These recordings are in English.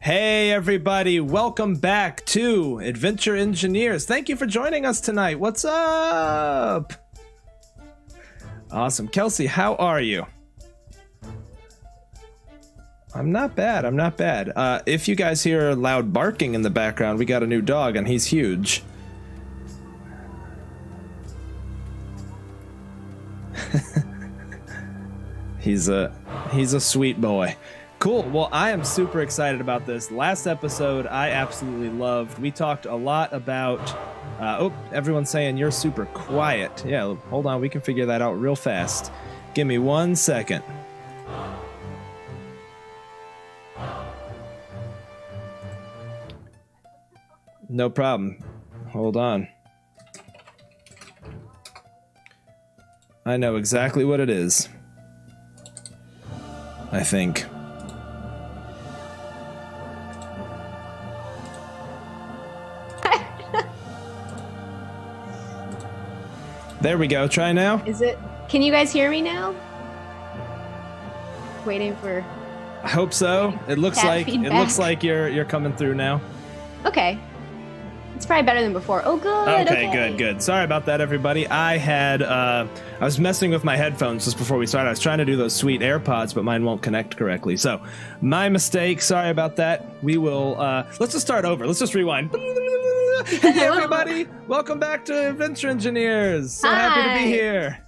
Hey everybody, welcome back to Adventure Engineers. Thank you for joining us tonight. What's up? Awesome. Kelsey, how are you? I'm not bad. If you guys hear loud barking in the background, we got a new dog and he's huge. He's a sweet boy. Cool. Well, I am super excited about this. Last episode, I absolutely loved. We talked a lot about... everyone's saying you're super quiet. Yeah, hold on. We can figure that out real fast. Give me 1 second. No problem. Hold on. I know exactly what it is. I think. There we go. Try now. Is it? Can you guys hear me now? Waiting for. I hope so. It looks like you're coming through now. Okay. It's probably better than before. Oh, good. Okay, good. Sorry about that, everybody. I was messing with my headphones just before we started. I was trying to do those sweet AirPods, but mine won't connect correctly. So, my mistake. Sorry about that. We will. Let's just start over. Let's just rewind. Hey everybody! Welcome back to Adventure Engineers. So happy to be here.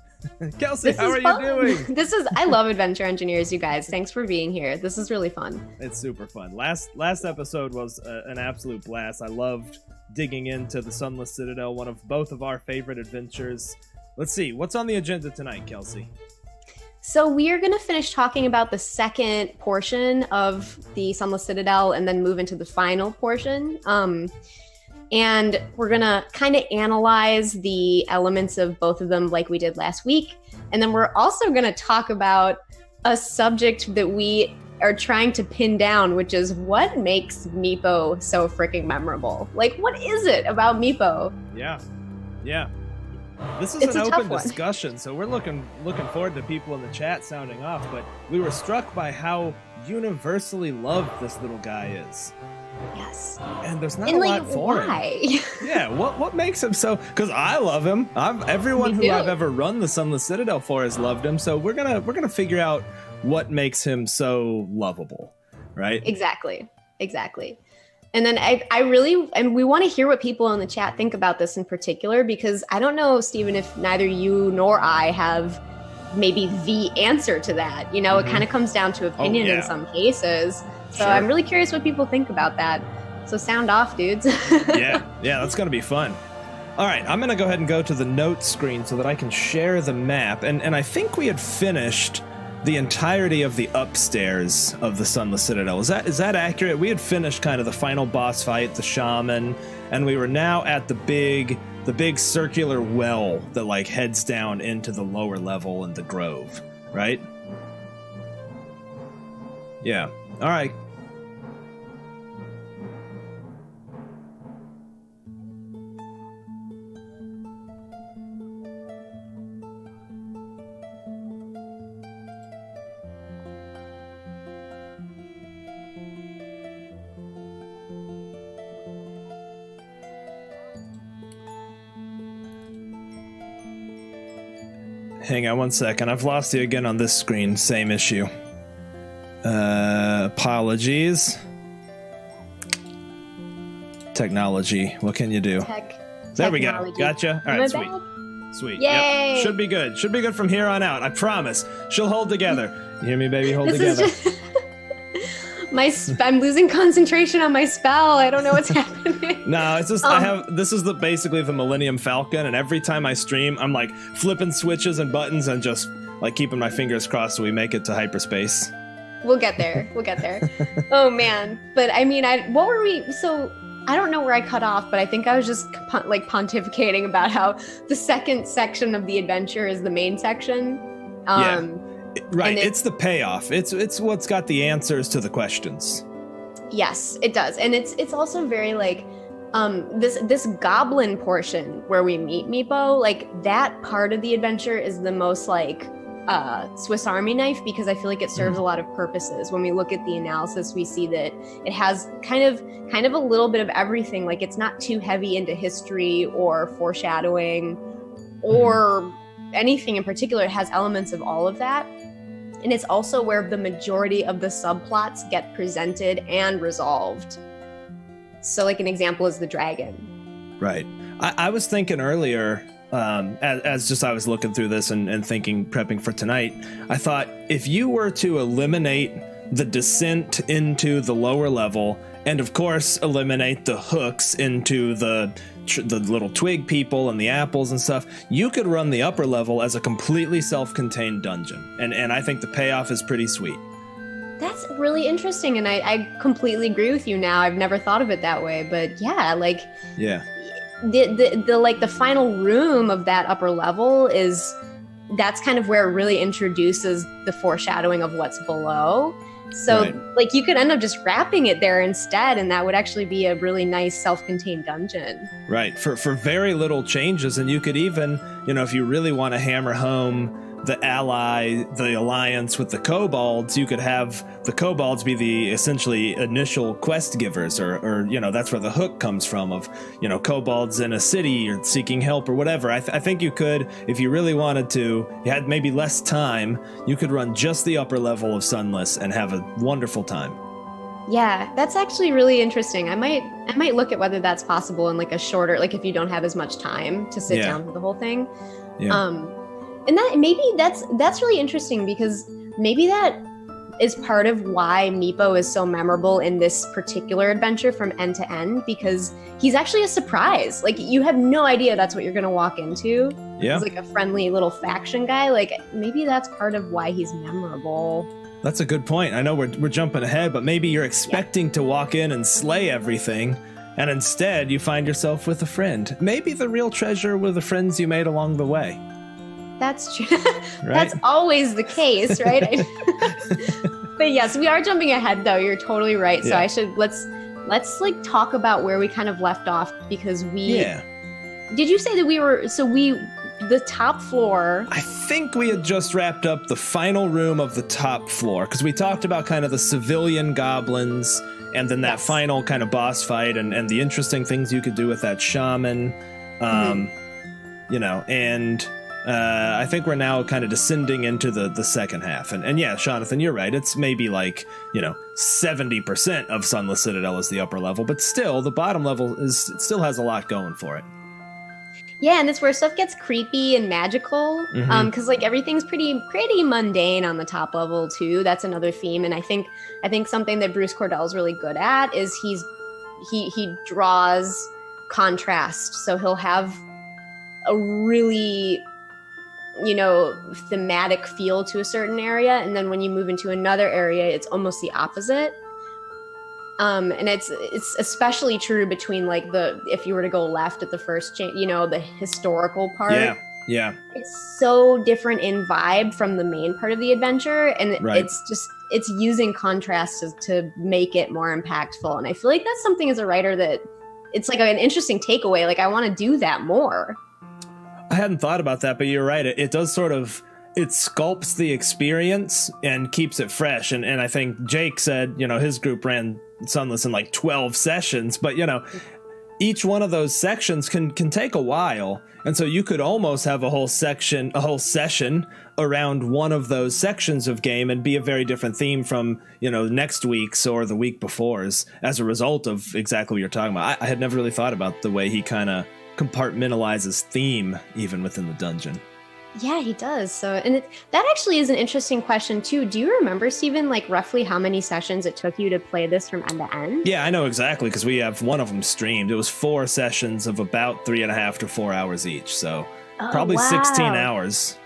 Kelsey, how are you doing? I love Adventure Engineers, you guys. Thanks for being here. This is really fun. It's super fun. Last episode was an absolute blast. I loved digging into the Sunless Citadel, one of both of our favorite adventures. Let's see, what's on the agenda tonight, Kelsey? So we are going to finish talking about the second portion of the Sunless Citadel and then move into the final portion. And we're going to kind of analyze the elements of both of them like we did last week. And then we're also going to talk about a subject that we are trying to pin down, which is what makes Meepo so freaking memorable? Like, what is it about Meepo? Yeah. This is an open discussion, so we're looking forward to people in the chat sounding off, but we were struck by how universally loved this little guy is. Yes. And there's not a lot for him. Yeah, what makes him so... Because I love him. Everyone who I've ever run the Sunless Citadel for has loved him, so we're gonna figure out what makes him so lovable, right? Exactly. And then we want to hear what people in the chat think about this in particular, because I don't know, Steven, if neither you nor I have maybe the answer to that. You know, It kind of comes down to opinion in some cases. So I'm really curious what people think about that. So sound off, dudes. yeah, that's going to be fun. All right, I'm going to go ahead and go to the notes screen so that I can share the map. And I think we had finished the entirety of the upstairs of the Sunless Citadel. Is that accurate? We had finished kind of the final boss fight, the shaman, and we were now at the big circular well that like heads down into the lower level in the grove, right? Yeah. All right. Hang on 1 second. I've lost you again on this screen. Same issue. Apologies. Technology. What can you do? There we go. Gotcha. All right, sweet. Yay! Yep. Should be good from here on out. I promise. She'll hold together. You hear me, baby? Hold together. I'm losing concentration on my spell. I don't know what's happening. No, it's just this is basically the Millennium Falcon, and every time I stream, I'm like flipping switches and buttons and just like keeping my fingers crossed so we make it to hyperspace. We'll get there. Oh man. But I mean, what were we? So I don't know where I cut off, but I think I was just like pontificating about how the second section of the adventure is the main section. Right. It's the payoff. It's what's got the answers to the questions. Yes, it does. And it's also very like this goblin portion where we meet Meepo, like that part of the adventure is the most like Swiss Army knife because I feel like it serves a lot of purposes. When we look at the analysis, we see that it has kind of a little bit of everything. Like it's not too heavy into history or foreshadowing or anything in particular. It has elements of all of that. And it's also where the majority of the subplots get presented and resolved. So like an example is the dragon. Right. I was thinking earlier, as I was looking through this and thinking, prepping for tonight, I thought if you were to eliminate the descent into the lower level, and of course eliminate the hooks into the little twig people and the apples and stuff, you could run the upper level as a completely self-contained dungeon. And I think the payoff is pretty sweet. That's really interesting, and I completely agree with you now. I've never thought of it that way, but yeah, like the final room of that upper level that's kind of where it really introduces the foreshadowing of what's below. So like you could end up just wrapping it there instead, and that would actually be a really nice self-contained dungeon. Right, for very little changes. And you could even, if you really want to hammer home the alliance with the kobolds, you could have the kobolds be the essentially initial quest givers, or that's where the hook comes from of, kobolds in a city or seeking help or whatever. I think you could, if you really wanted to, you had maybe less time, you could run just the upper level of Sunless and have a wonderful time. Yeah, that's actually really interesting. I might look at whether that's possible in like a shorter, like if you don't have as much time to sit down for the whole thing. Yeah. And that's really interesting, because maybe that is part of why Meepo is so memorable in this particular adventure from end to end, because he's actually a surprise. Like you have no idea that's what you're going to walk into. Yeah. He's like a friendly little faction guy. Like maybe that's part of why he's memorable. That's a good point. I know we're jumping ahead, but maybe you're expecting to walk in and slay everything, and instead you find yourself with a friend. Maybe the real treasure were the friends you made along the way. That's true. Right? That's always the case, right? But yes, we are jumping ahead though. You're totally right. So let's like talk about where we kind of left off, because did you say that the top floor? I think we had just wrapped up the final room of the top floor, because we talked about kind of the civilian goblins and then that final kind of boss fight and the interesting things you could do with that shaman, I think we're now kind of descending into the second half. And yeah, Jonathan, you're right. It's maybe like, 70% of Sunless Citadel is the upper level, but still the bottom level still has a lot going for it. Yeah, and it's where stuff gets creepy and magical, because like everything's pretty mundane on the top level too. That's another theme, and I think something that Bruce Cordell's really good at is he draws contrast. So he'll have a really thematic feel to a certain area, and then when you move into another area, it's almost the opposite. And it's especially true between like if you were to go left at the first the historical part. Yeah. It's so different in vibe from the main part of the adventure, and it's using contrast to make it more impactful. And I feel like that's something as a writer that it's like an interesting takeaway. Like I want to do that more. I hadn't thought about that, but you're right. It does sort of, it sculpts the experience and keeps it fresh. And I think Jake said, his group ran Sunless in like 12 sessions, but each one of those sections can take a while. And so you could almost have a whole session around one of those sections of game and be a very different theme from, next week's or the week before's as a result of exactly what you're talking about. I had never really thought about the way he kind of compartmentalizes theme even within the dungeon. Yeah, he does. So, and that actually is an interesting question too. Do you remember, Steven, like roughly how many sessions it took you to play this from end to end? Yeah, I know exactly, because we have one of them streamed. It was 4 sessions of about 3.5 to 4 hours each. So probably 16 hours.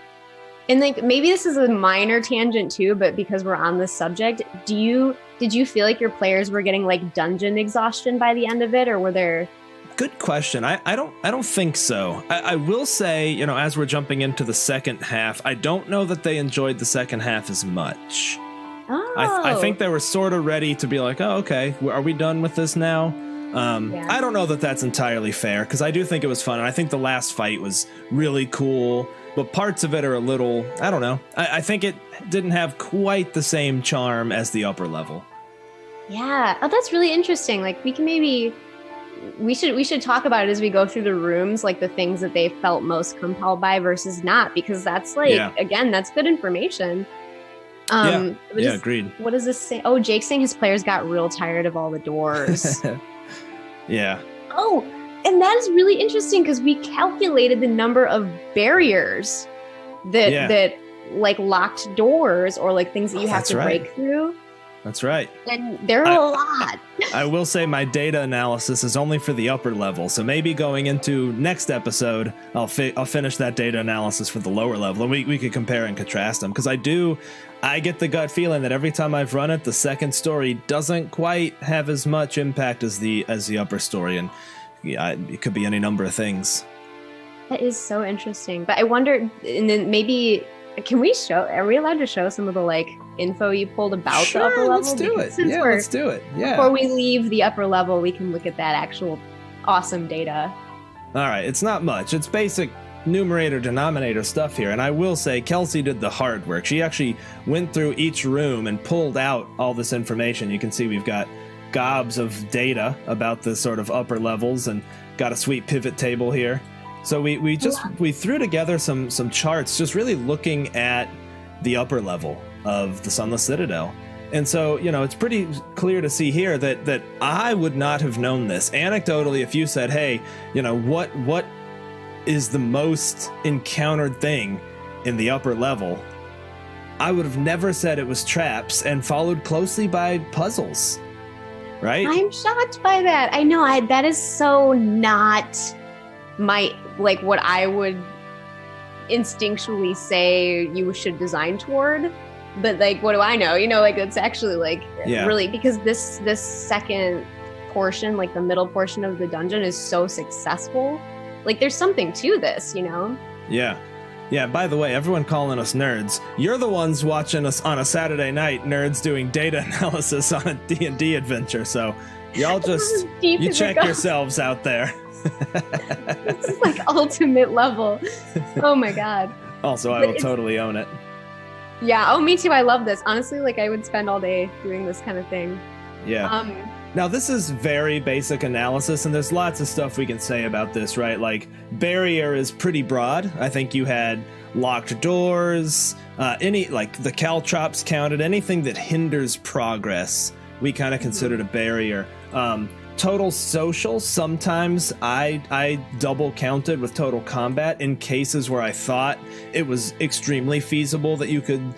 And like maybe this is a minor tangent too, but because we're on this subject, did you feel like your players were getting like dungeon exhaustion by the end of it, or were there? Good question. I don't think so. I will say, as we're jumping into the second half, I don't know that they enjoyed the second half as much. Oh. I think they were sort of ready to be like, oh, okay, are we done with this now? I don't know that that's entirely fair, because I do think it was fun, and I think the last fight was really cool, but parts of it are a little, I don't know. I think it didn't have quite the same charm as the upper level. Yeah. Oh, that's really interesting. Like, we can maybe, we should talk about it as we go through the rooms, like the things that they felt most compelled by versus not, because that's like, again, that's good information. Agreed. What does this say? Oh, Jake's saying his players got real tired of all the doors. Yeah. Oh, and that is really interesting, because we calculated the number of barriers that like locked doors or like things that you have to break through. That's right. And there are a lot. I will say my data analysis is only for the upper level, so maybe going into next episode, I'll finish that data analysis for the lower level, and we could compare and contrast them, because I get the gut feeling that every time I've run it, the second story doesn't quite have as much impact as the upper story, and it could be any number of things. That is so interesting. But I wonder, and then maybe, are we allowed to show some of the like info you pulled about the upper level? Let's do it. Let's do it. Yeah. Before we leave the upper level, we can look at that actual awesome data. All right. It's not much. It's basic numerator denominator stuff here. And I will say Kelsey did the hard work. She actually went through each room and pulled out all this information. You can see we've got gobs of data about the sort of upper levels and got a sweet pivot table here. So we threw together some charts just really looking at the upper level of the Sunless Citadel. And so, it's pretty clear to see here that I would not have known this. Anecdotally, if you said, hey, what is the most encountered thing in the upper level, I would have never said it was traps, and followed closely by puzzles, right? I'm shocked by that. I know, that is so not what I would instinctually say you should design toward. But like, what do I know? It's actually really, because this second portion, like the middle portion of the dungeon, is so successful. Like, there's something to this, Yeah, by the way, everyone calling us nerds, you're the ones watching us on a Saturday night, nerds doing data analysis on a D&D adventure, so y'all just, you check yourselves out there. This is like ultimate level. Oh my god. Also, I will totally own it. Yeah, oh, me too. I love this. Honestly, I would spend all day doing this kind of thing. Yeah. Now, this is very basic analysis, and there's lots of stuff we can say about this, right? Like, barrier is pretty broad. I think you had locked doors, the caltrops counted, anything that hinders progress, we kind of considered a barrier. Total social, sometimes I double counted with total combat in cases where I thought it was extremely feasible that you could,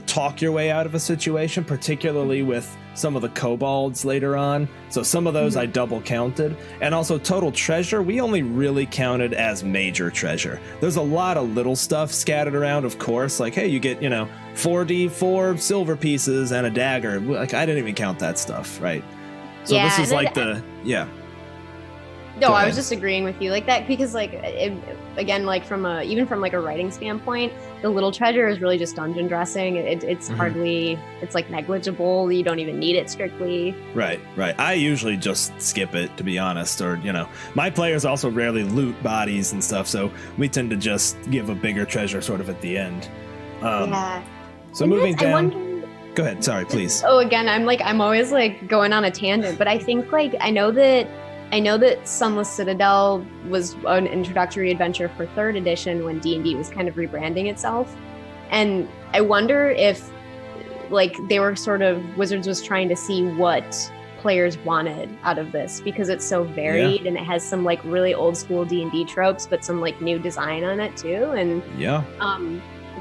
talk your way out of a situation, particularly with some of the kobolds later on. So some of those I double counted. And also total treasure, we only really counted as major treasure. There's a lot of little stuff scattered around, of course, like, hey, you get, 4 silver pieces and a dagger. Like, I didn't even count that stuff, right? So this is like No, I was just agreeing with you like that, because again, from a writing standpoint, the little treasure is really just dungeon dressing. It's hardly, it's like negligible. You don't even need it strictly. Right. I usually just skip it, to be honest, or, my players also rarely loot bodies and stuff. So we tend to just give a bigger treasure sort of at the end. So moving down. Go ahead. Sorry, please. Oh, again, I'm always going on a tangent, but I think I know that Sunless Citadel was an introductory adventure for 3rd edition when D&D was kind of rebranding itself. And I wonder if they were sort of, Wizards was trying to see what players wanted out of this, because it's so varied and it has some really old school D&D tropes, but some new design on it too. And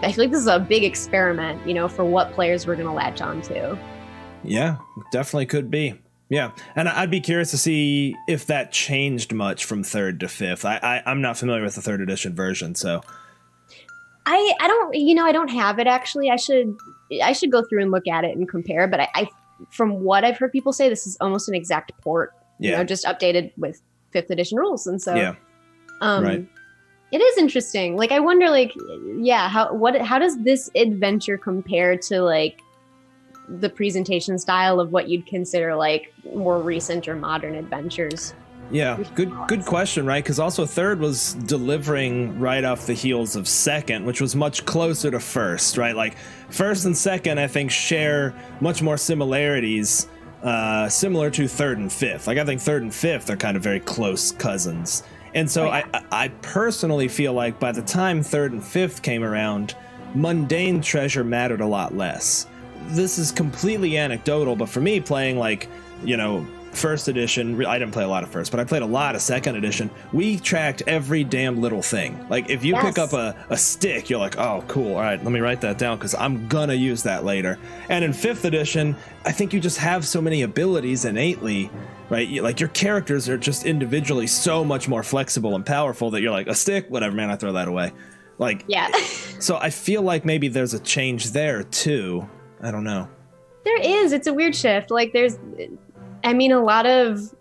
I feel like this is a big experiment, for what players we're going to latch on to. Yeah, definitely could be. Yeah, and I'd be curious to see if that changed much from 3rd to 5th. I'm not familiar with the 3rd edition version, so. I don't have it actually. I should go through and look at it and compare. But I from what I've heard people say, this is almost an exact port. Just updated with 5th edition rules, and so. Yeah. Right. It is interesting. I wonder, how does this adventure compare to the presentation style of what you'd consider like more recent or modern adventures. Yeah, good question, right? Because also third was delivering right off the heels of second, which was much closer to first, right? Like first and second, I think share much more similarities, similar to third and fifth. Like I think third and fifth are kind of very close cousins. And so I personally feel like by the time third and fifth came around, mundane treasure mattered a lot less. This is completely anecdotal, but for me playing like, you know, first edition, I didn't play a lot of first, but I played a lot of second edition. We tracked every damn little thing. Like if you pick up a stick, you're like, oh, cool. All right, let me write that down because I'm gonna use that later. And in fifth edition, I think you just have so many abilities innately, right? Like your characters are just individually so much more flexible and powerful that you're like, a stick, whatever, man, I throw that away. Like, yeah. So I feel like maybe there's a change there too. I don't know. There is. It's a weird shift. Like there's, I mean, a lot of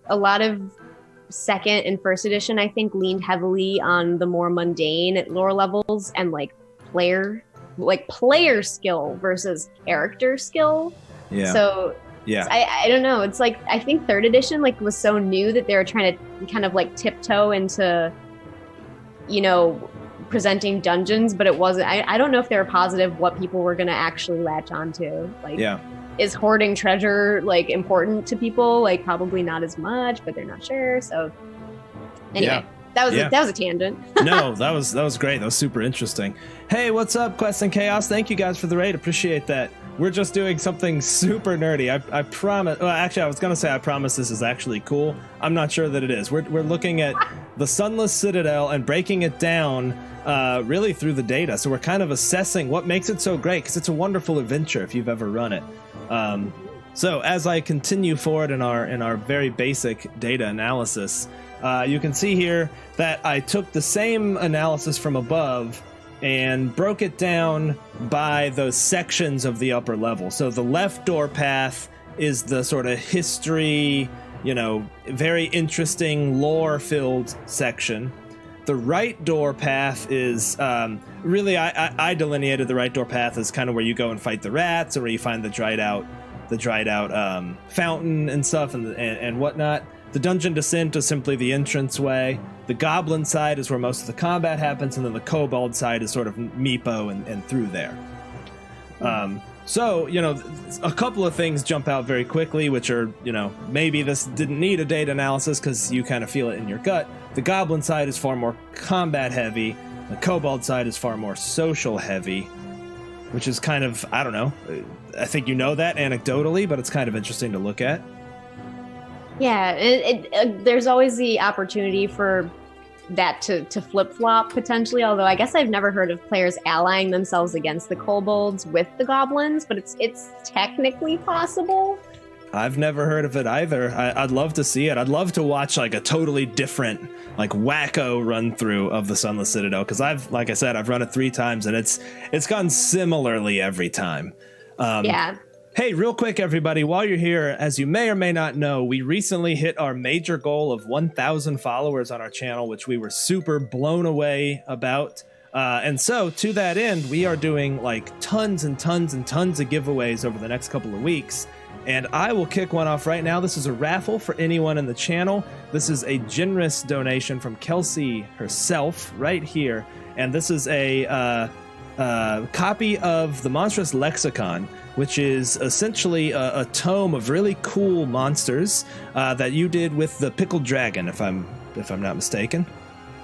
second and first edition, I think, leaned heavily on the more mundane at lower levels and like player skill versus character skill. Yeah. So yeah, I don't know. It's like I think third edition like was so new that they were trying to kind of like tiptoe into, you know, presenting dungeons, but it wasn't. I don't know if they were positive what people were going to actually latch onto. Like, yeah. Is hoarding treasure like important to people? Like probably not as much, but they're not sure. So anyway, that was a tangent. No, that was great. That was super interesting. Hey, what's up, Quest and Chaos? Thank you guys for the raid. Appreciate that. We're just doing something super nerdy. I promise. Well, actually, I was gonna say I promise this is actually cool. I'm not sure that it is. We're looking at the Sunless Citadel and breaking it down really through the data. So we're kind of assessing what makes it so great because it's a wonderful adventure if you've ever run it. So as I continue forward in our very basic data analysis, you can see here that I took the same analysis from above and broke it down by those sections of the upper level. So the left door path is the sort of history, you know, very interesting lore-filled section. The right door path is really I delineated the right door path as kind of where you go and fight the rats, or where you find the dried out fountain and stuff and whatnot. The dungeon descent is simply the entranceway. The goblin side is where most of the combat happens, and then the kobold side is sort of Meepo and through there. So, you know, a couple of things jump out very quickly, which are, you know, maybe this didn't need a data analysis because you kind of feel it in your gut. The goblin side is far more combat heavy. The kobold side is far more social heavy, which is kind of, I don't know. I think you know that anecdotally, but it's kind of interesting to look at. Yeah, there's always the opportunity for that to flip-flop potentially, although I guess I've never heard of players allying themselves against the kobolds with the goblins, but it's technically possible. I've never heard of it either. I'd love to see it. I'd love to watch like a totally different, like wacko run through of the Sunless Citadel, because like I said, I've run it 3 times and it's gone similarly every time. Yeah. Hey, real quick, everybody, while you're here, as you may or may not know, we recently hit our major goal of 1,000 followers on our channel, which we were super blown away about. And so to that end, we are doing like tons and tons and tons of giveaways over the next couple of weeks. And I will kick one off right now. This is a raffle for anyone in the channel. This is a generous donation from Kelsey herself right here. And this is a copy of the Monstrous Lexicon, which is essentially a tome of really cool monsters that you did with the Pickled Dragon, if I'm not mistaken.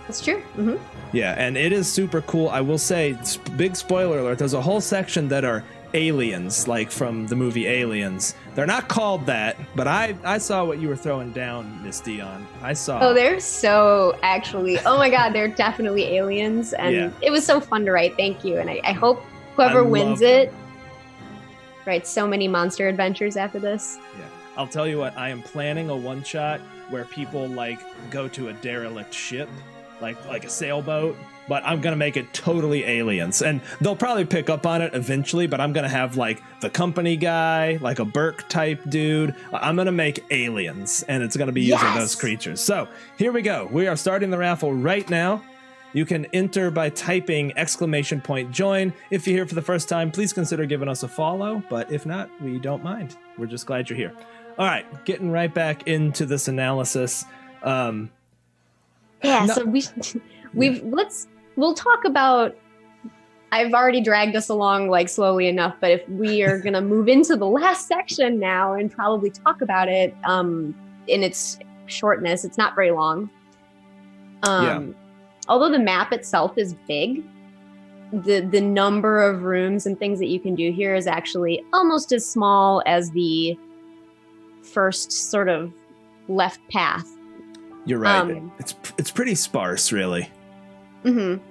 That's true. Mm-hmm. Yeah, and it is super cool. I will say, big spoiler alert, there's a whole section that are aliens, like from the movie Aliens. They're not called that, but I saw what you were throwing down, Miss Dion. I saw. Oh, they're so actually. Oh my God, they're definitely aliens, and It was so fun to write. Thank you, and I hope whoever wins it writes so many monster adventures after this. Yeah, I'll tell you what. I am planning a one-shot where people like go to a derelict ship, like a sailboat. But I'm going to make it totally aliens. And they'll probably pick up on it eventually, but I'm going to have, like, the company guy, like a Burke-type dude. I'm going to make aliens, and it's going to be using those creatures. So, here we go. We are starting the raffle right now. You can enter by typing !join. If you're here for the first time, please consider giving us a follow. But if not, we don't mind. We're just glad you're here. All right, getting right back into this analysis. So we'll talk about. I've already dragged us along like slowly enough, but if we are going to move into the last section now and probably talk about it in its shortness, it's not very long. Although the map itself is big, the number of rooms and things that you can do here is actually almost as small as the first sort of left path. You're right. It's pretty sparse, really. Mm-hmm.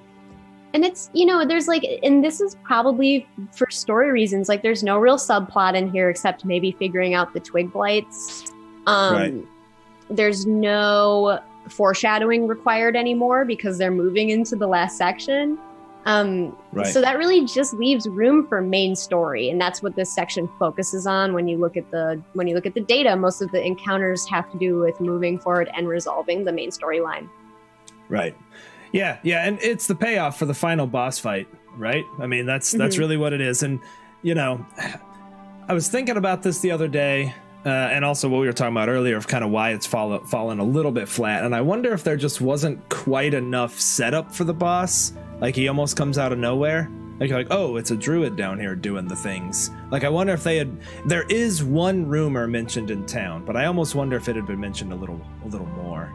And it's, there's like, and this is probably for story reasons, like there's no real subplot in here except maybe figuring out the twig blights. Right. There's no foreshadowing required anymore because they're moving into the last section. Right. So that really just leaves room for main story, and that's what this section focuses on. When you look at the data, most of the encounters have to do with moving forward and resolving the main storyline. Right. Yeah, and it's the payoff for the final boss fight, right? I mean, that's really what it is. And, I was thinking about this the other day, and also what we were talking about earlier of kind of why it's fallen a little bit flat. And I wonder if there just wasn't quite enough setup for the boss. Like, he almost comes out of nowhere. Like, you're like, oh, it's a druid down here doing the things. Like, I wonder if there is one rumor mentioned in town, but I almost wonder if it had been mentioned a little more.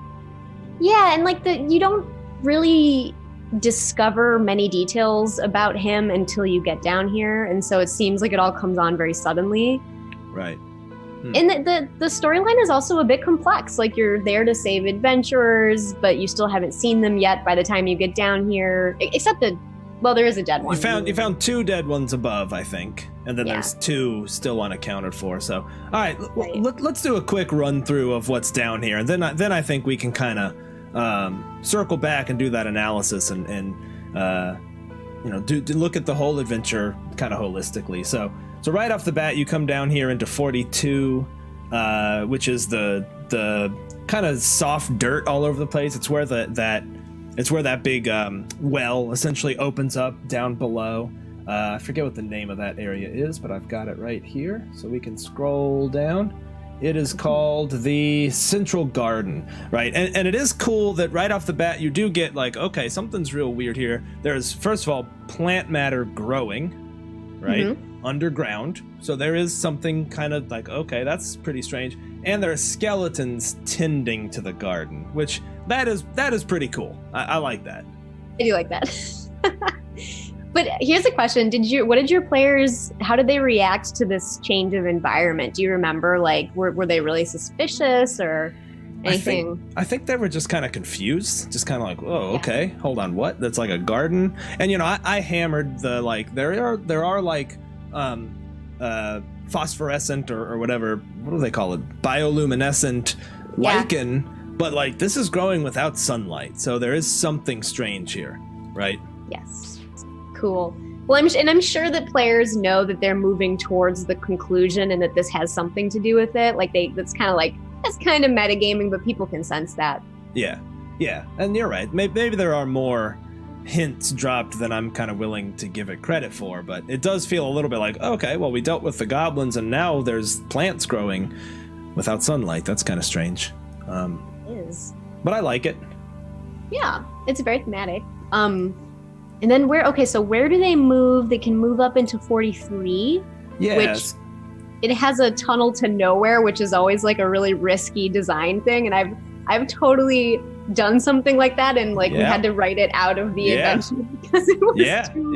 Yeah, and like you don't really discover many details about him until you get down here, and so it seems like it all comes on very suddenly. Right. And the storyline is also a bit complex. Like, you're there to save adventurers, but you still haven't seen them yet by the time you get down here, except there is a dead one. You found 2 dead ones above, I think, and then there's 2 still unaccounted for. So, all right. Let's do a quick run through of what's down here, and then I think we can kind of circle back and do that analysis and look at the whole adventure kind of holistically. So right off the bat, you come down here into 42, which is the kind of soft dirt all over the place. It's where that big well essentially opens up down below. I forget what the name of that area is, but I've got it right here, so we can scroll down. It is called the Central Garden, right? And it is cool that right off the bat, you do get like, okay, something's real weird here. There's, first of all, plant matter growing, right? Underground. So there is something kind of like, okay, that's pretty strange. And there are skeletons tending to the garden, which that is pretty cool. I like that. I do like that. But here's the question. How did they react to this change of environment? Do you remember, like, were they really suspicious or anything? I think they were just kind of confused, just kind of like, oh, okay, hold on, what? That's like a garden? And, I hammered the, like, there are like, phosphorescent or whatever, what do they call it? Bioluminescent lichen, but, like, this is growing without sunlight, so there is something strange here, right? Yes. Cool. Well, I'm sure that players know that they're moving towards the conclusion and that this has something to do with it. Like, that's kind of metagaming, but people can sense that. Yeah. And you're right. Maybe there are more hints dropped than I'm kind of willing to give it credit for, but it does feel a little bit like, okay, well, we dealt with the goblins and now there's plants growing without sunlight. That's kind of strange. It is. But I like it. Yeah, it's very thematic. And then where do they move? They can move up into 43, yes. Which it has a tunnel to nowhere, which is always like a really risky design thing. And I've totally done something like that, and like we had to write it out of the adventure because it was too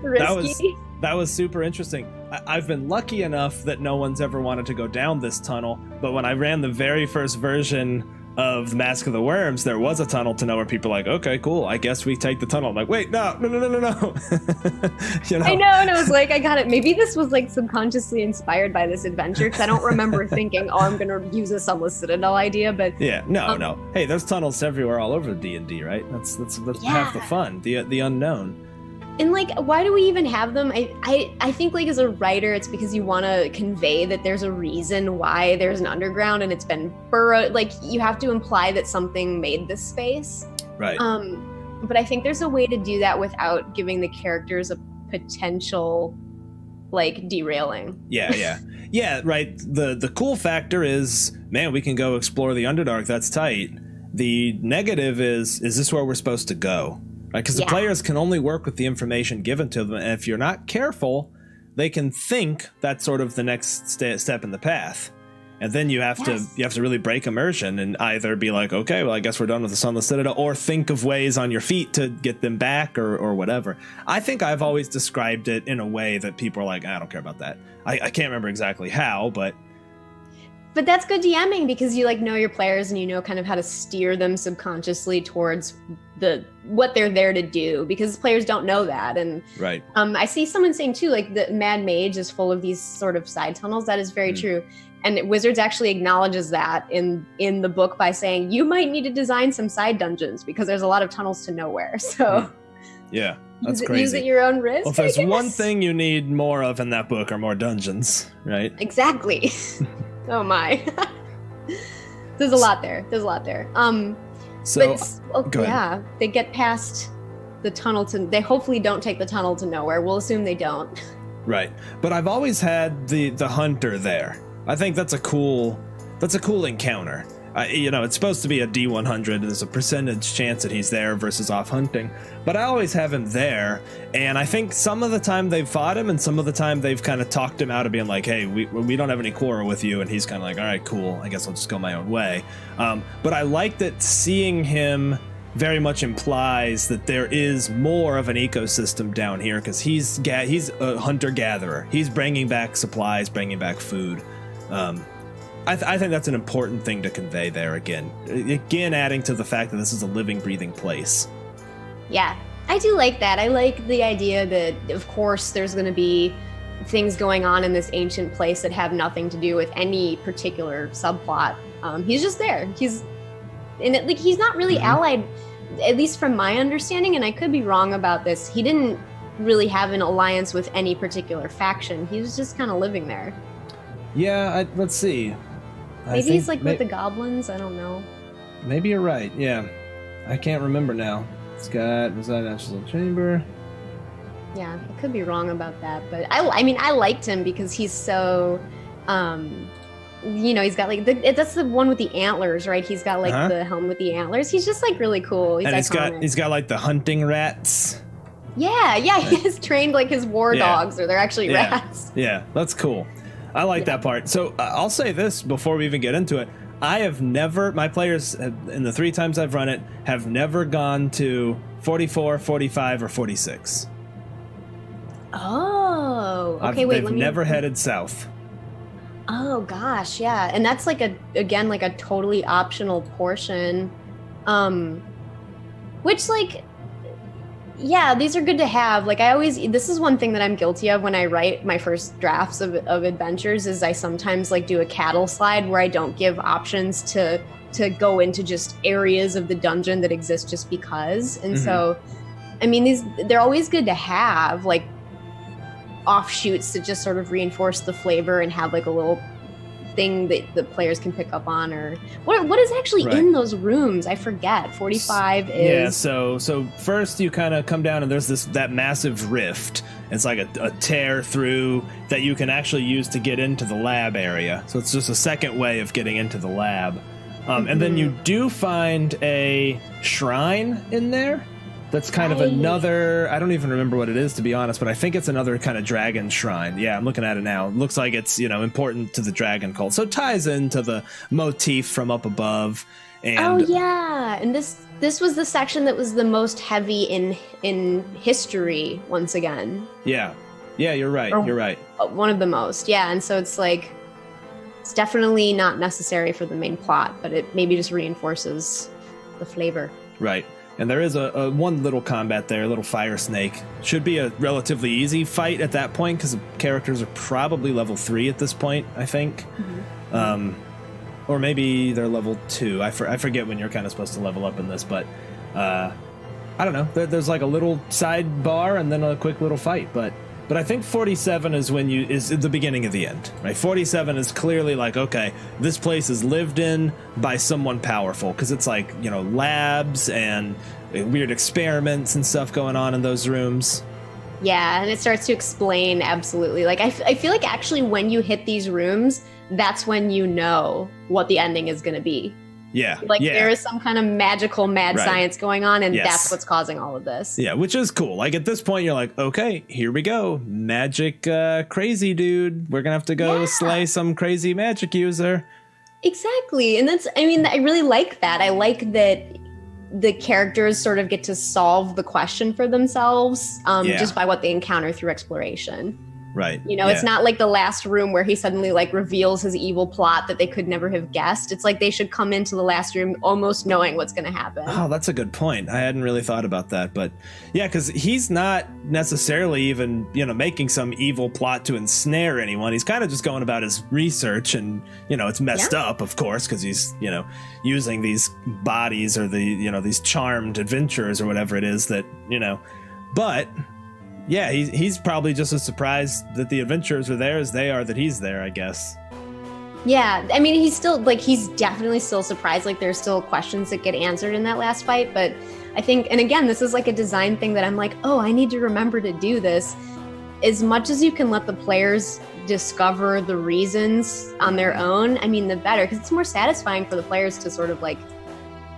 risky. That was super interesting. I've been lucky enough that no one's ever wanted to go down this tunnel, but when I ran the very first version of Mask of the Worms, there was a tunnel to nowhere. People are like, okay, cool, I guess we take the tunnel. I'm like, wait, no. I know, and I was like, I got it. Maybe this was like subconsciously inspired by this adventure, because I don't remember thinking, oh, I'm gonna use a Sunless Citadel idea, but no. Hey, there's tunnels everywhere all over D&D, right? That's half the fun, the unknown. And like, why do we even have them? I think like as a writer, it's because you want to convey that there's a reason why there's an underground and it's been burrowed. Like, you have to imply that something made this space. Right. but I think there's a way to do that without giving the characters a potential like derailing. Yeah, right. The cool factor is, man, we can go explore the Underdark. That's tight. The negative is this where we're supposed to go? Right? Because the players can only work with the information given to them, and if you're not careful, they can think that's sort of the next step in the path. And then you have to really break immersion and either be like, okay, well, I guess we're done with the Sunless Citadel, or think of ways on your feet to get them back or whatever. I think I've always described it in a way that people are like, I don't care about that. I can't remember exactly how, but that's good DMing because you like know your players and you know kind of how to steer them subconsciously towards what they're there to do, because players don't know that. And right. I see someone saying too, like the Mad Mage is full of these sort of side tunnels. That is very true. And Wizards actually acknowledges that in the book by saying you might need to design some side dungeons because there's a lot of tunnels to nowhere. So yeah, that's crazy. Use it at your own risk. Well, if there's one thing you need more of in that book are more dungeons, right? Exactly. Oh my. There's a lot there. So yeah, they get past the tunnel they hopefully don't take the tunnel to nowhere. We'll assume they don't. Right. But I've always had the hunter there. I think that's a cool encounter. It's supposed to be a D100. There's a percentage chance that he's there versus off hunting. But I always have him there. And I think some of the time they've fought him and some of the time they've kind of talked him out of being like, hey, we don't have any quarrel with you. And he's kind of like, all right, cool. I guess I'll just go my own way. But I like that seeing him very much implies that there is more of an ecosystem down here because he's a hunter-gatherer. He's bringing back supplies, bringing back food. I think that's an important thing to convey there again, adding to the fact that this is a living, breathing place. Yeah, I do like that. I like the idea that, of course, there's going to be things going on in this ancient place that have nothing to do with any particular subplot. He's just there. He's not really allied, at least from my understanding, and I could be wrong about this. He didn't really have an alliance with any particular faction. He was just kind of living there. Yeah, let's see. Maybe he's like with the goblins. I don't know. Maybe you're right. Yeah, I can't remember now. Scott reside in National Chamber. Yeah, I could be wrong about that, but I liked him because he's so, he's got like that's the one with the antlers, right? He's got like the helm with the antlers. He's just like really cool. He's got like the hunting rats. Yeah, he has trained like his war dogs, or they're actually rats. Yeah, that's cool. I like that part. So I'll say this before we even get into it. My players, in the 3 times I've run it, have never gone to 44, 45, or 46. Oh, okay, wait. They've never headed south. Oh, gosh, yeah. And that's like a totally optional portion. Which, like... Yeah, these are good to have. Like this is one thing that I'm guilty of when I write my first drafts of adventures is I sometimes like do a cattle slide where I don't give options to go into just areas of the dungeon that exist just because. And so, I mean, they're always good to have like offshoots that just sort of reinforce the flavor and have like a little thing that the players can pick up on, or what is actually in those rooms? I forget. 45 is so first you kind of come down and there's that massive rift. It's like a tear through that you can actually use to get into the lab area. So it's just a second way of getting into the lab. And then you do find a shrine in there. That's kind of another, I don't even remember what it is, to be honest, but I think it's another kind of dragon shrine. Yeah, I'm looking at it now. It looks like it's, important to the dragon cult. So it ties into the motif from up above. And and this was the section that was the most heavy in history once again. Yeah, you're right. You're right. One of the most, yeah. And so it's like, it's definitely not necessary for the main plot, but it maybe just reinforces the flavor. Right. And there is a one little combat there, a little fire snake. Should be a relatively easy fight at that point because the characters are probably level 3 at this point, I think. Or maybe they're level 2. I forget when you're kind of supposed to level up in this, but I don't know. There's like a little sidebar and then a quick little fight, but I think 47 is the beginning of the end, right? 47 is clearly like, okay, this place is lived in by someone powerful because it's like, labs and weird experiments and stuff going on in those rooms. Yeah, and it starts to explain absolutely. Like I feel like actually when you hit these rooms, that's when you know what the ending is going to be. Yeah. Like there is some kind of magical mad science going on, and that's what's causing all of this. Yeah, which is cool. Like at this point, you're like, okay, here we go. Magic crazy dude. We're going to have to go slay some crazy magic user. Exactly. And I really like that. I like that the characters sort of get to solve the question for themselves just by what they encounter through exploration. Right. It's not like the last room where he suddenly like reveals his evil plot that they could never have guessed. It's like they should come into the last room almost knowing what's going to happen. Oh, that's a good point. I hadn't really thought about that. But yeah, because he's not necessarily even, making some evil plot to ensnare anyone. He's kind of just going about his research, and, it's messed up, of course, because he's, using these bodies or these charmed adventurers or whatever it is that, but... Yeah, he's probably just as surprised that the adventurers are there as they are that he's there, I guess. Yeah, I mean, he's definitely still surprised. Like, there's still questions that get answered in that last fight. But I think, and again, this is like a design thing that I'm like, oh, I need to remember to do this. As much as you can let the players discover the reasons on their own, I mean, the better. Because it's more satisfying for the players to sort of like,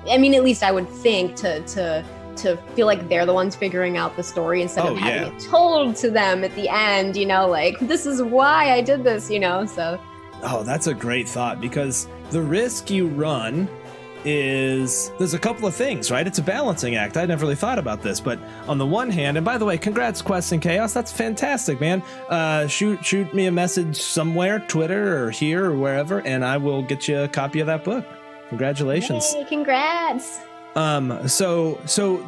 I mean, at least I would think to feel like they're the ones figuring out the story instead of having it told to them at the end, like, this is why I did this, so. Oh, that's a great thought, because the risk you run is there's a couple of things, right? It's a balancing act. I never really thought about this, but on the one hand, and by the way, congrats, Quest and Chaos. That's fantastic, man. Shoot me a message somewhere, Twitter or here or wherever, and I will get you a copy of that book. Congratulations. Hey, congrats. So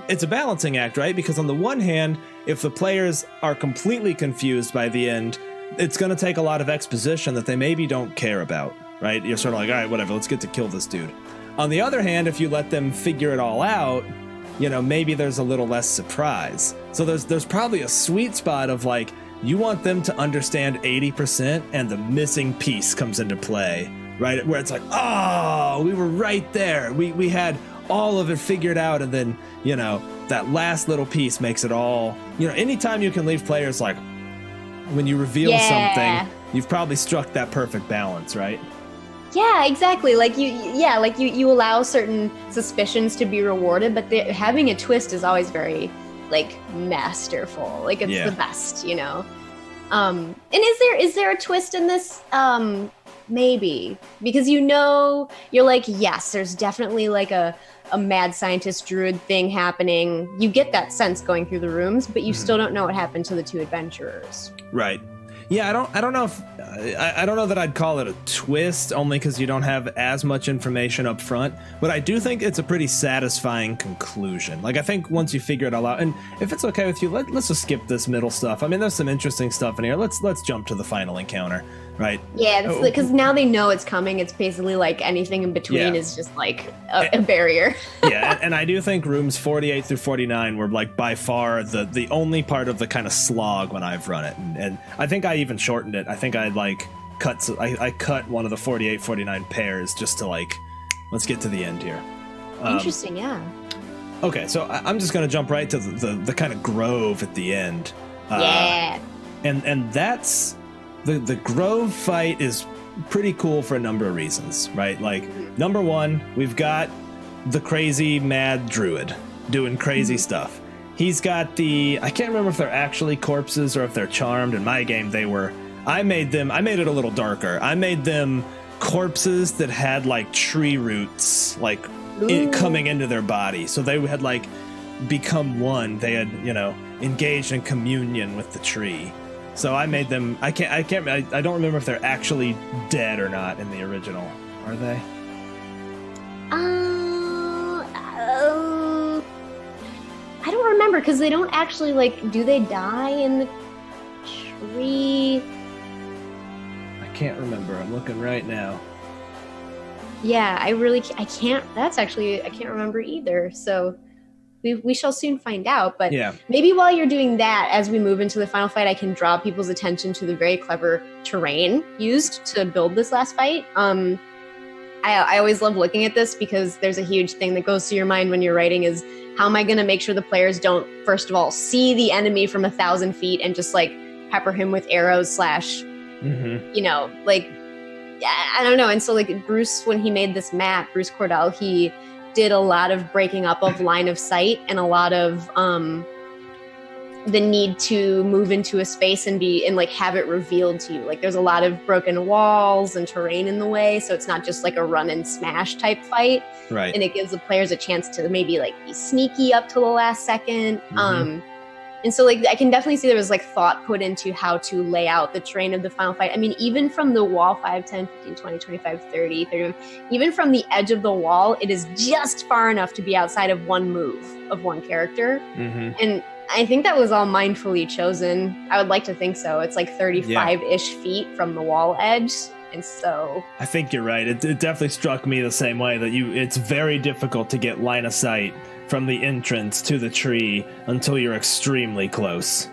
it's a balancing act, right? Because on the one hand, if the players are completely confused by the end, it's going to take a lot of exposition that they maybe don't care about, right? You're sort of like, all right, whatever, let's get to kill this dude. On the other hand, if you let them figure it all out, maybe there's a little less surprise. So there's probably a sweet spot of like, you want them to understand 80% and the missing piece comes into play, right? Where it's like, oh, we were right there. We had all of it figured out, and then that last little piece makes it all. Anytime you can leave players like, when you reveal something, you've probably struck that perfect balance, right? Yeah, exactly. Like you allow certain suspicions to be rewarded, but having a twist is always very like masterful. Like it's the best, And is there a twist in this? Maybe, because you're like, yes, there's definitely like a mad scientist druid thing happening. You get that sense going through the rooms, but you still don't know what happened to the two adventurers. Right. Yeah, I don't know if I don't know that I'd call it a twist, only because you don't have as much information up front. But I do think it's a pretty satisfying conclusion. Like, I think once you figure it all out, and if it's okay with you, let's just skip this middle stuff. I mean, there's some interesting stuff in here. Let's jump to the final encounter, right? Yeah, because now they know it's coming. It's basically like anything in between is just like a barrier. Yeah, and I do think rooms 48 through 49 were like by far the only part of the kind of slog when I've run it, and I think I even shortened it. I think I cut one of the 48, 49 pairs just to like, let's get to the end here. Interesting, yeah. Okay, so I'm just gonna jump right to the kind of grove at the end. And that's the grove fight is pretty cool for a number of reasons, right? Like, number one, we've got the crazy mad druid doing crazy stuff. He's got I can't remember if they're actually corpses or if they're charmed. In my game, they were. I made it a little darker. I made them corpses that had like tree roots, like coming into their body. So they had like become one. They had, engaged in communion with the tree. So I made them. I don't remember if they're actually dead or not in the original. Are they? I don't remember, because they don't actually like. Do they die in the tree? I can't remember. I'm looking right now. Yeah, I can't. I can't remember either. So we shall soon find out. But maybe while you're doing that, as we move into the final fight, I can draw people's attention to the very clever terrain used to build this last fight. I always love looking at this because there's a huge thing that goes through your mind when you're writing is how am I going to make sure the players don't, first of all, see the enemy from 1,000 feet and just like pepper him with arrows / you know, like, I don't know. And so like Bruce, when he made this map, Bruce Cordell, he did a lot of breaking up of line of sight and a lot of the need to move into a space and like have it revealed to you. Like there's a lot of broken walls and terrain in the way, so it's not just like a run and smash type fight. Right. And it gives the players a chance to maybe like be sneaky up to the last second. And so like I can definitely see there was like thought put into how to lay out the terrain of the final fight. I mean, even from the wall 5, 10, 15, 20, 25, 30, 30, even from the edge of the wall, it is just far enough to be outside of one move of one character. And I think that was all mindfully chosen. I would like to think so. It's like 35-ish feet from the wall edge. And so I think you're right. It definitely struck me the same way that it's very difficult to get line of sight from the entrance to the tree until you're extremely close.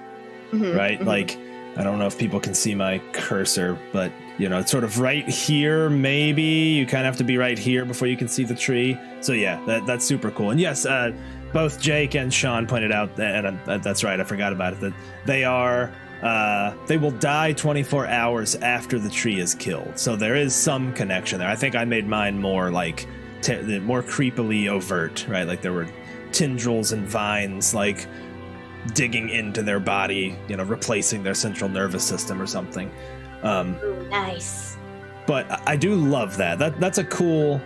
Right? Like, I don't know if people can see my cursor, but you know, it's sort of right here, maybe. You kind of have to be right here before you can see the tree. So yeah, that's super cool. And yes, both Jake and Sean pointed out, and that's right, I forgot about it, that they will die 24 hours after the tree is killed. So there is some connection there. I think I made mine more like more creepily overt, right? Like there were tendrils and vines like digging into their body, you know, replacing their central nervous system or something. Ooh, nice. But I do love that. That's a cool...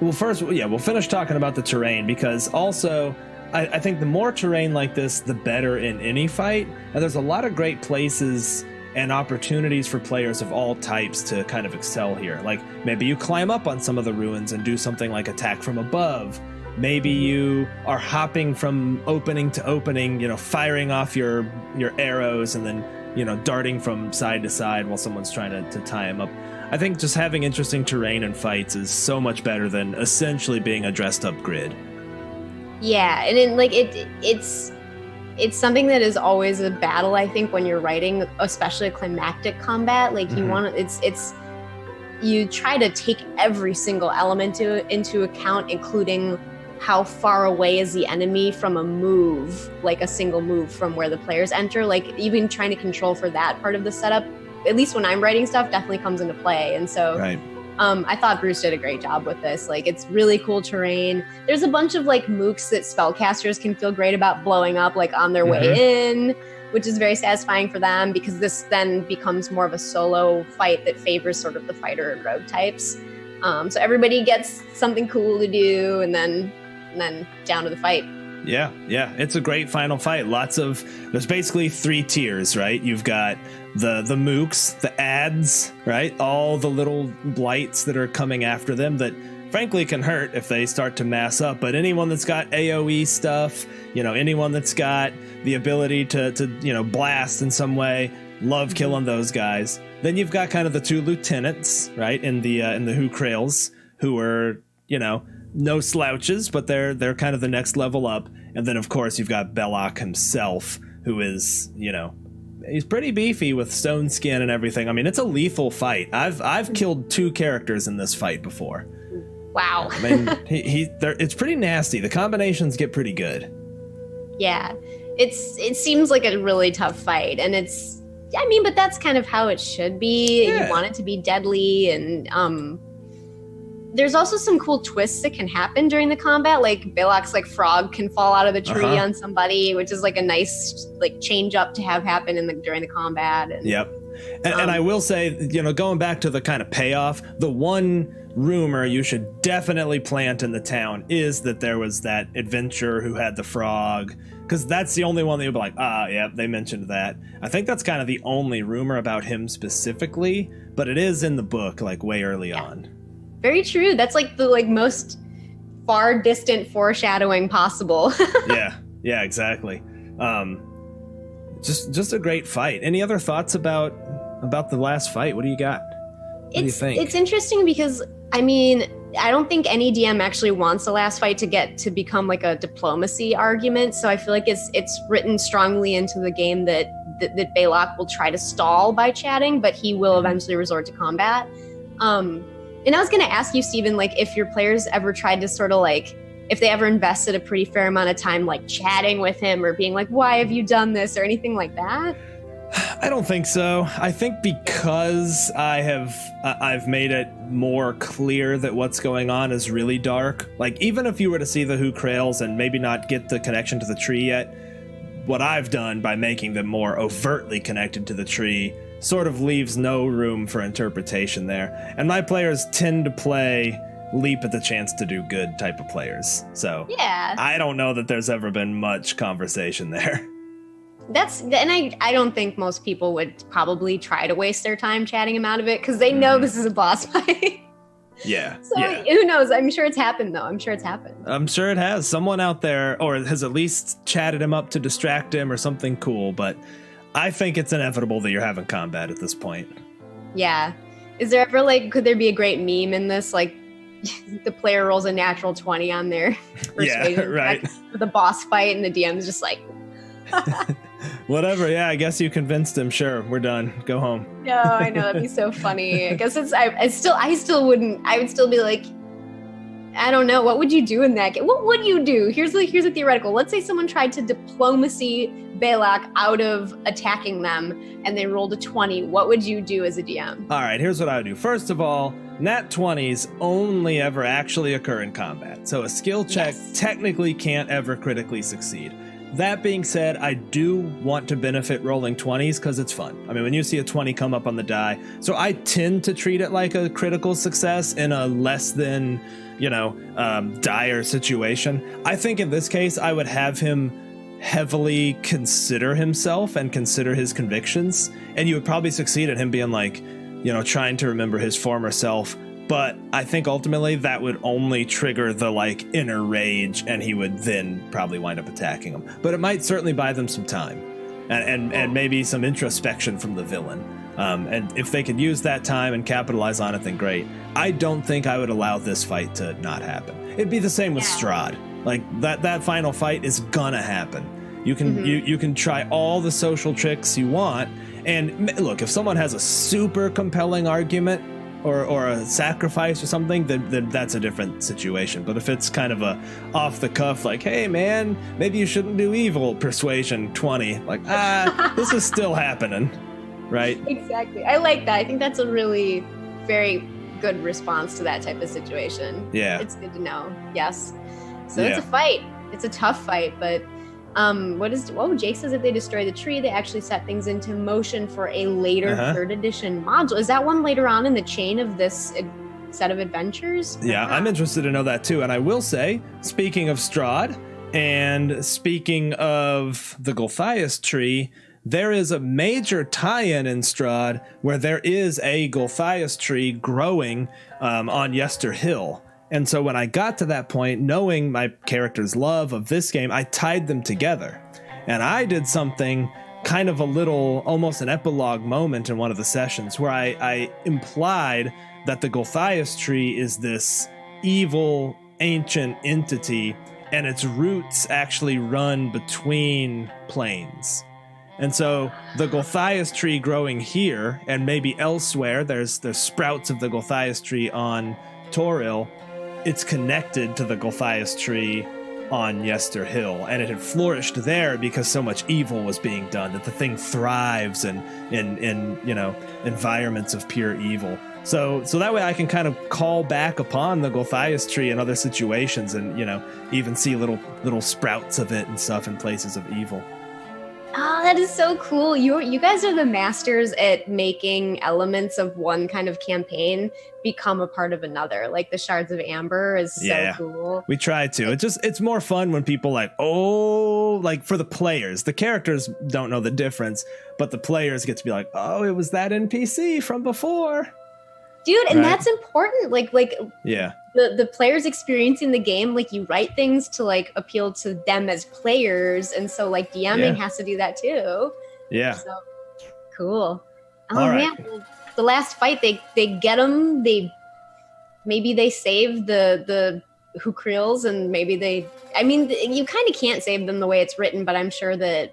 Well, first, yeah, we'll finish talking about the terrain, because also I think the more terrain like this, the better in any fight. And there's a lot of great places and opportunities for players of all types to kind of excel here. Like maybe you climb up on some of the ruins and do something like attack from above. Maybe you are hopping from opening to opening, you know, firing off your arrows and then, you know, darting from side to side while someone's trying to tie him up. I think just having interesting terrain and fights is so much better than essentially being a dressed up grid. Yeah, and it's something that is always a battle, I think, when you're writing, especially a climactic combat. Like you want to, you try to take every single element into account, including how far away is the enemy from a move, like a single move from where the players enter. Like even trying to control for that part of the setup, at least when I'm writing stuff, definitely comes into play. And so right. I thought Bruce did a great job with this. Like, it's really cool terrain. There's a bunch of like mooks that spellcasters can feel great about blowing up like on their way in, which is very satisfying for them, because this then becomes more of a solo fight that favors sort of the fighter and rogue types. So everybody gets something cool to do, and then down to the fight. Yeah, it's a great final fight. There's basically 3 tiers, right? You've got the mooks, the ads, right? All the little blights that are coming after them that frankly can hurt if they start to mass up. But anyone that's got AoE stuff, you know, anyone that's got the ability to you know, blast in some way, love killing those guys. Then you've got kind of the 2 lieutenants, right? In the Who Krails, who are, you know, no slouches, but they're kind of the next level up. And then of course you've got Belloc himself, who is, you know, he's pretty beefy with stone skin and everything. I mean, it's a lethal fight. I've killed 2 characters in this fight before. Wow. I mean, it's pretty nasty. The combinations get pretty good. Yeah, it seems like a really tough fight, and but that's kind of how it should be. Yeah. You want it to be deadly, and there's also some cool twists that can happen during the combat. Like Belloc's like frog can fall out of the tree on somebody, which is like a nice like change up to have happen during the combat. And, yep. And I will say, you know, going back to the kind of payoff, the one rumor you should definitely plant in the town is that there was that adventurer who had the frog, because that's the only one that you'll be like, yeah, they mentioned that. I think that's kind of the only rumor about him specifically, but it is in the book like way early on. Very true. That's like the most far distant foreshadowing possible. Yeah, exactly. Just a great fight. Any other thoughts about the last fight? What do you got? What do you think? It's interesting because, I mean, I don't think any DM actually wants the last fight to become like a diplomacy argument. So I feel like it's written strongly into the game that Belloc will try to stall by chatting, but he will eventually resort to combat. And I was going to ask you, Steven, like if your players ever tried to sort of like, if they ever invested a pretty fair amount of time like chatting with him or being like, why have you done this or anything like that? I don't think so. I think because I've made it more clear that what's going on is really dark. Like, even if you were to see the Who Krails and maybe not get the connection to the tree yet, what I've done by making them more overtly connected to the tree sort of leaves no room for interpretation there. And my players tend to play leap at the chance to do good type of players. So yeah, I don't know that there's ever been much conversation there. I don't think most people would probably try to waste their time chatting him out of it because they know this is a boss fight. Yeah. So yeah. who knows? I'm sure it's happened though. I'm sure it has. Someone out there or has at least chatted him up to distract him or something cool, but I think it's inevitable that you're having combat at this point. Yeah. Is there ever could there be a great meme in this? Like the player rolls a natural 20 on their persuasion right. for the boss fight and the DM is just like whatever. Yeah, I guess you convinced him. Sure, we're done. Go home. No, I know that'd be so funny. I guess I still wouldn't. I would still be like, I don't know. What would you do in that game? What would you do? Here's a theoretical. Let's say someone tried to diplomacy Balak out of attacking them, and they rolled a 20. What would you do as a DM? All right, here's what I would do. First of all, nat 20s only ever actually occur in combat, so a skill check technically can't ever critically succeed. That being said, I do want to benefit rolling 20s because it's fun. I mean, when you see a 20 come up on the die, so I tend to treat it like a critical success in a less than, dire situation. I think in this case, I would have him heavily consider himself and consider his convictions, and you would probably succeed at him being like, trying to remember his former self. But I think ultimately that would only trigger the inner rage, and he would then probably wind up attacking him. But it might certainly buy them some time, and maybe some introspection from the villain. And if they could use that time and capitalize on it, then great. I don't think I would allow this fight to not happen. It'd be the same with Strahd. That final fight is gonna happen. You can you can try all the social tricks you want, and look, if someone has a super compelling argument or a sacrifice or something, then that's a different situation. But if it's kind of a off the cuff, like, hey man, maybe you shouldn't do evil, persuasion 20, this is still happening, right? Exactly. I like that. I think that's a really very good response to that type of situation. Yeah. It's good to know. Yes. So it's a fight. It's a tough fight, but Jake says if they destroy the tree, they actually set things into motion for a later 3rd edition module. Is that one later on in the chain of this set of adventures? Yeah, I'm interested to know that too. And I will say, speaking of Strahd and speaking of the Gulthias tree, there is a major tie-in in Strahd where there is a Gulthias tree growing on Yester Hill. And so when I got to that point, knowing my character's love of this game, I tied them together. And I did something kind of a little, almost an epilogue moment in one of the sessions where I implied that the Gulthias tree is this evil, ancient entity, and its roots actually run between planes. And so the Gulthias tree growing here, and maybe elsewhere, there's sprouts of the Gulthias tree on Toril, it's connected to the Gulthias tree on Yester Hill, and it had flourished there because so much evil was being done that the thing thrives in environments of pure evil. So that way I can kind of call back upon the Gulthias tree in other situations, and even see little sprouts of it and stuff in places of evil. Oh, that is so cool. You guys are the masters at making elements of one kind of campaign become a part of another. Like the Shards of Amber is so cool. We try to. It's more fun when people for the players. The characters don't know the difference, but the players get to be like, oh, it was that NPC from before. Dude, and that's important. The players experiencing the game, you write things to appeal to them as players, and so DMing has to do that too. Yeah. So cool. Oh All man, right. The last fight they get them. Maybe they save the Hukriels, and maybe you kind of can't save them the way it's written, but I'm sure that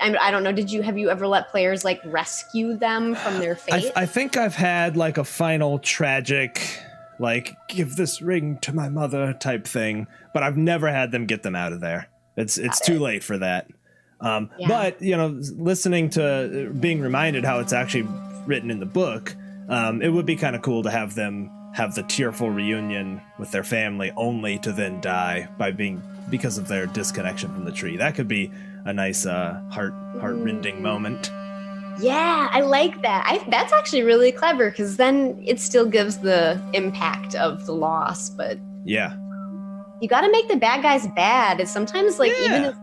I don't know. Have you ever let players like rescue them from their fate? I think I've had like a final tragic, like give this ring to my mother type thing, but I've never had them get them out of there. It's too late for that. But listening to being reminded how it's actually written in the book, it would be kind of cool to have them have the tearful reunion with their family only to then die because of their disconnection from the tree. That could be a nice heart-rending moment. Yeah, I like that. That's actually really clever because then it still gives the impact of the loss. But yeah, you got to make the bad guys bad. It's sometimes even if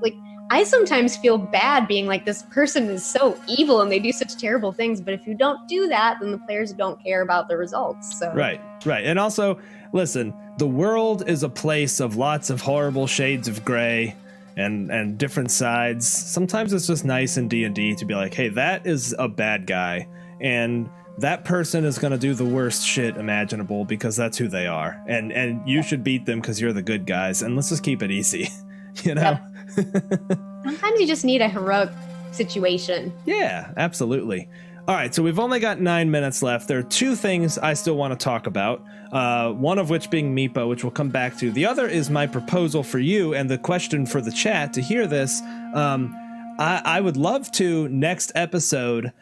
I sometimes feel bad being like, this person is so evil and they do such terrible things. But if you don't do that, then the players don't care about the results. So. Right. And also, listen, the world is a place of lots of horrible shades of gray and different sides. Sometimes it's just nice in D&D to be like, hey, that is a bad guy. And that person is going to do the worst shit imaginable because that's who they are. And you should beat them because you're the good guys. And let's just keep it easy, Yep. Sometimes you just need a heroic situation. Yeah, absolutely. All right, so we've only got 9 minutes left. There are two things I still want to talk about, one of which being Meepo, which we'll come back to. The other is my proposal for you and the question for the chat to hear this. I would love to, next episode,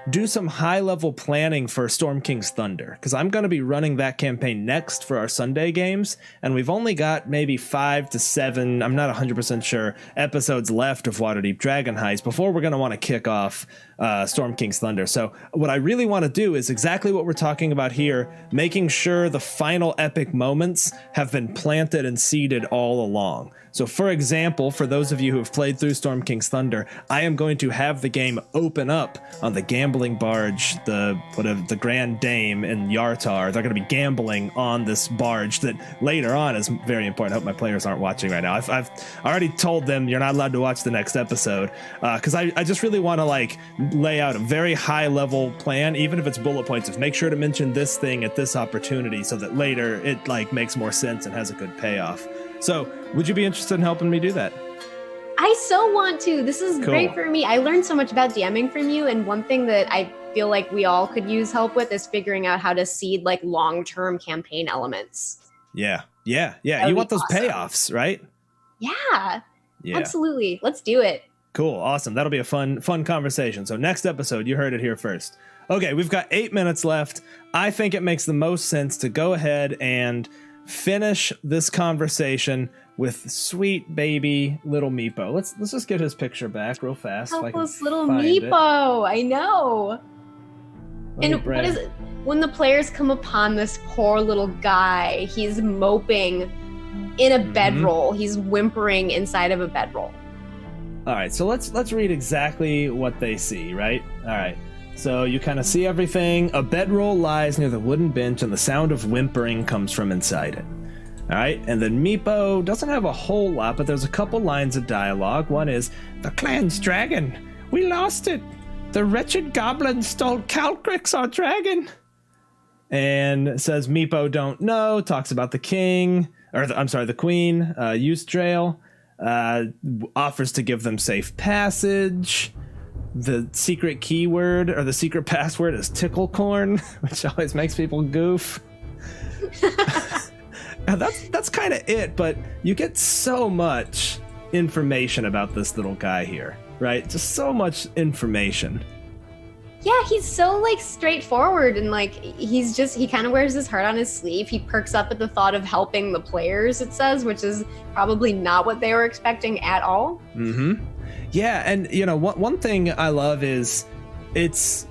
do some high-level planning for Storm King's Thunder, because I'm going to be running that campaign next for our Sunday games, and we've only got maybe 5 to 7, I'm not 100% sure, episodes left of Waterdeep Dragon Heist before we're going to want to kick off Storm King's Thunder. So what I really want to do is exactly what we're talking about here, making sure the final epic moments have been planted and seeded all along. So, for example, for those of you who have played through Storm King's Thunder, I am going to have the game open up on the gambling barge, the Grand Dame in Yartar. They're going to be gambling on this barge that later on is very important. I hope my players aren't watching right now. I've already told them you're not allowed to watch the next episode because I just really want to lay out a very high-level plan, even if it's bullet points, of make sure to mention this thing at this opportunity so that later it makes more sense and has a good payoff. So, would you be interested in helping me do that? I so want to. This is great for me. I learned so much about DMing from you, and one thing that I feel like we all could use help with is figuring out how to seed long-term campaign elements. Yeah. You want those payoffs, right? Yeah, absolutely. Let's do it. Cool. Awesome. That'll be a fun conversation. So next episode, you heard it here first. Okay, we've got 8 minutes left. I think it makes the most sense to go ahead and finish this conversation with sweet baby little Meepo. Let's just get his picture back real fast. Helpless little Meepo. I know. And what is it? When the players come upon this poor little guy, he's moping in a bedroll. He's whimpering inside of a bedroll. All right, so let's read exactly what they see, right? All right. So you kind of see everything. A bedroll lies near the wooden bench, and the sound of whimpering comes from inside it. All right, and then Meepo doesn't have a whole lot, but there's a couple lines of dialogue. One is, "The clan's dragon. We lost it. The wretched goblin stole Calcrix, our dragon." And says Meepo don't know, talks about the king, the queen, Eustrail, offers to give them safe passage. The secret keyword or the secret password is ticklecorn, which always makes people goof. That's kind of it, but you get so much information about this little guy here, right? Just so much information. Yeah, he's so straightforward and he kind of wears his heart on his sleeve. He perks up at the thought of helping the players, it says, which is probably not what they were expecting at all. Mm-hmm. Yeah, and one thing I love is it's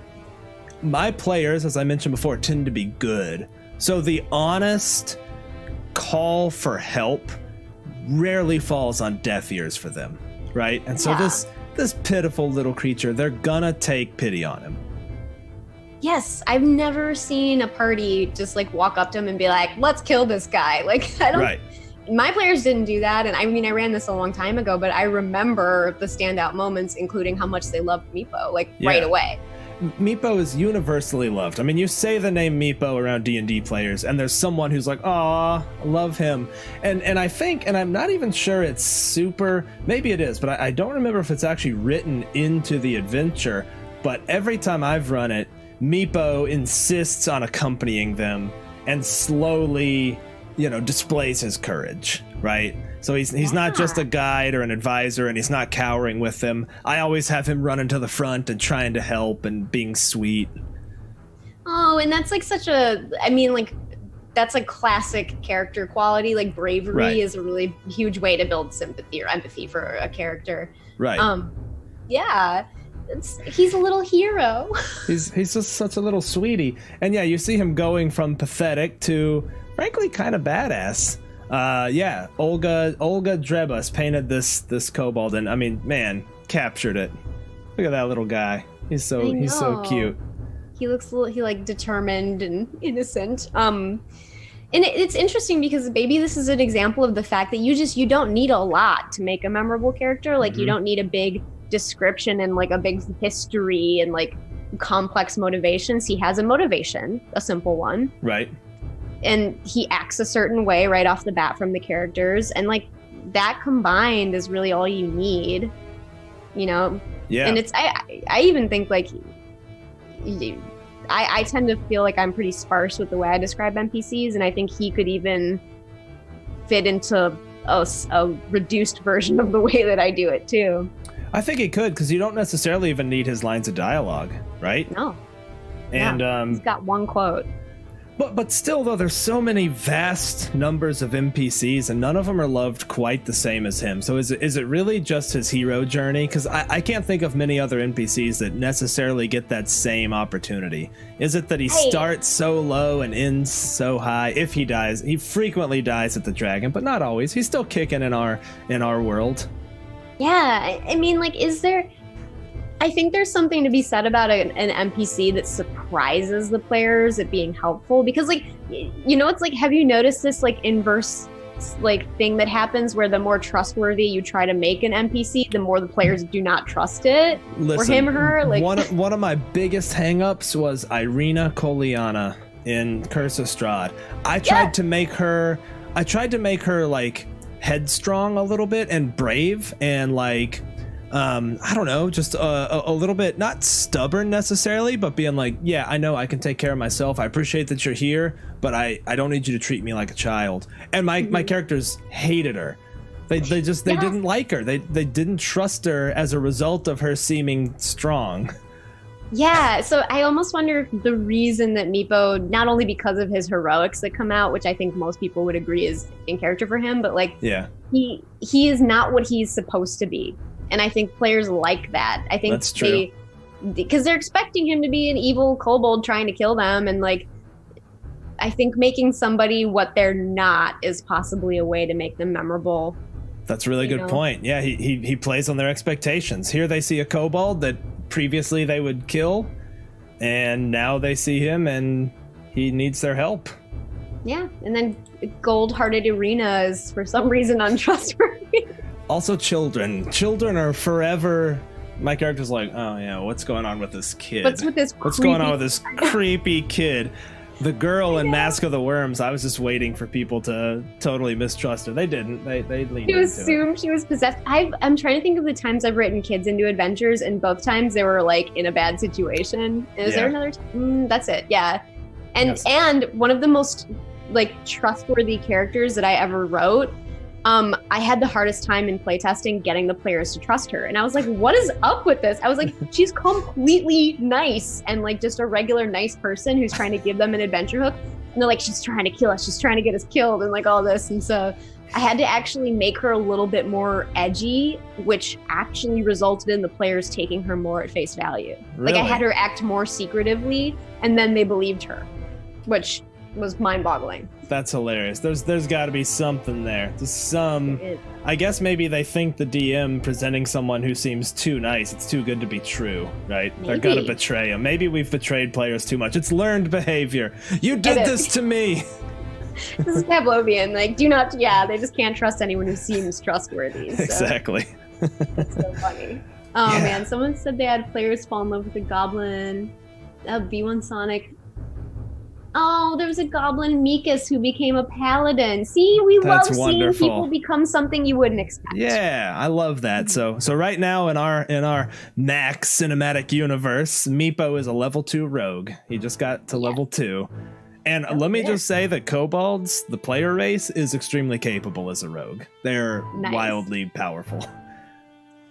my players, as I mentioned before, tend to be good. So the honest call for help rarely falls on deaf ears for them, right? And so this pitiful little creature, they're gonna take pity on him. Yes, I've never seen a party just walk up to him and be like, "Let's kill this guy." I don't. Right. My players didn't do that, and I ran this a long time ago, but I remember the standout moments, including how much they loved Meepo, right away. Meepo is universally loved. I mean, you say the name Meepo around D&D players, and there's someone who's like, "Aw, love him." And I think, and I'm not even sure it's super. Maybe it is, but I don't remember if it's actually written into the adventure. But every time I've run it, Meepo insists on accompanying them and slowly, displays his courage, right? So he's not just a guide or an advisor, and he's not cowering with them. I always have him running to the front and trying to help and being sweet. Oh, and that's like that's a classic character quality. Like bravery is a really huge way to build sympathy or empathy for a character. Right. Yeah. He's a little hero. He's just such a little sweetie. And yeah, you see him going from pathetic to frankly kind of badass. Olga Drebus painted this kobold, and I mean, man, captured it. Look at that little guy. He's so cute. He looks determined and innocent. And it's interesting because maybe this is an example of the fact that you don't need a lot to make a memorable character. Like you don't need a big description and like a big history and like complex motivations. He has a motivation, a simple one. Right. And he acts a certain way right off the bat from the characters, and like that combined is really all you need, Yeah. And it's I even think like I tend to feel like I'm pretty sparse with the way I describe NPCs, and I think he could even fit into a reduced version of the way that I do it too. I think he could, because you don't necessarily even need his lines of dialogue, right? No. And he's got one quote. But still, though, there's so many vast numbers of NPCs, and none of them are loved quite the same as him. So is it really just his hero journey? Because I can't think of many other NPCs that necessarily get that same opportunity. Is it that he starts so low and ends so high? If he dies, he frequently dies at the dragon, but not always. He's still kicking in our world. Yeah, I mean, like, I think there's something to be said about an NPC that surprises the players at being helpful, because like, it's like, have you noticed this like inverse like thing that happens where the more trustworthy you try to make an NPC, the more the players do not trust it. Listen, or him or her. Like one of my biggest hangups was Irina Koliana in Curse of Strahd. I tried to make her like headstrong a little bit and brave and like I don't know, just a little bit, not stubborn necessarily, but being like, yeah, I know I can take care of myself. I appreciate that you're here, but I don't need you to treat me like a child. And my characters hated her. They didn't like her. They didn't trust her as a result of her seeming strong. Yeah, so I almost wonder if the reason that Meepo, not only because of his heroics that come out, which I think most people would agree is in character for him, but like he is not what he's supposed to be. And I think players like that. I think that's true. Because they're expecting him to be an evil kobold trying to kill them. And like, I think making somebody what they're not is possibly a way to make them memorable. That's a really good point. Yeah, he plays on their expectations. Here they see a kobold that previously they would kill, and now they see him and he needs their help. Yeah, and then gold-hearted Irina is for some reason untrustworthy. Also children are forever. My character's like, oh yeah, what's going on with this kid? What's going on with this creepy kid? The girl in Mask of the Worms, I was just waiting for people to totally mistrust her. They didn't. They leaned into assumed she was possessed. I'm trying to think of the times I've written kids into adventures, and both times they were like in a bad situation. Is there another time? That's it. Yeah. And one of the most like trustworthy characters that I ever wrote, I had the hardest time in playtesting getting the players to trust her. And I was like, what is up with this? I was like, she's completely nice and like just a regular nice person who's trying to give them an adventure hook. And they're like, she's trying to kill us. She's trying to get us killed and like all this. And so I had to actually make her a little bit more edgy, which actually resulted in the players taking her more at face value. Really? Like I had her act more secretively and then they believed her, which was mind-boggling. That's hilarious. There's got to be something there. I guess maybe they think the DM presenting someone who seems too nice, it's too good to be true, right? They're gonna betray him. Maybe we've betrayed players too much. It's learned behavior. You did this to me. This is Pavlovian. Like, they just can't trust anyone who seems trustworthy. So. Exactly. That's so funny. Oh Yeah. man, someone said they had players fall in love with a goblin. B1 Sonic. Oh, there was a goblin Mikas who became a paladin. See, we That's love wonderful. seeing people become something you wouldn't expect. Yeah, I love that. So right now in our Max cinematic universe, Meepo is a level 2 rogue. He just got to level 2. And let me just say that kobolds, the player race, is extremely capable as a rogue. They're wildly powerful.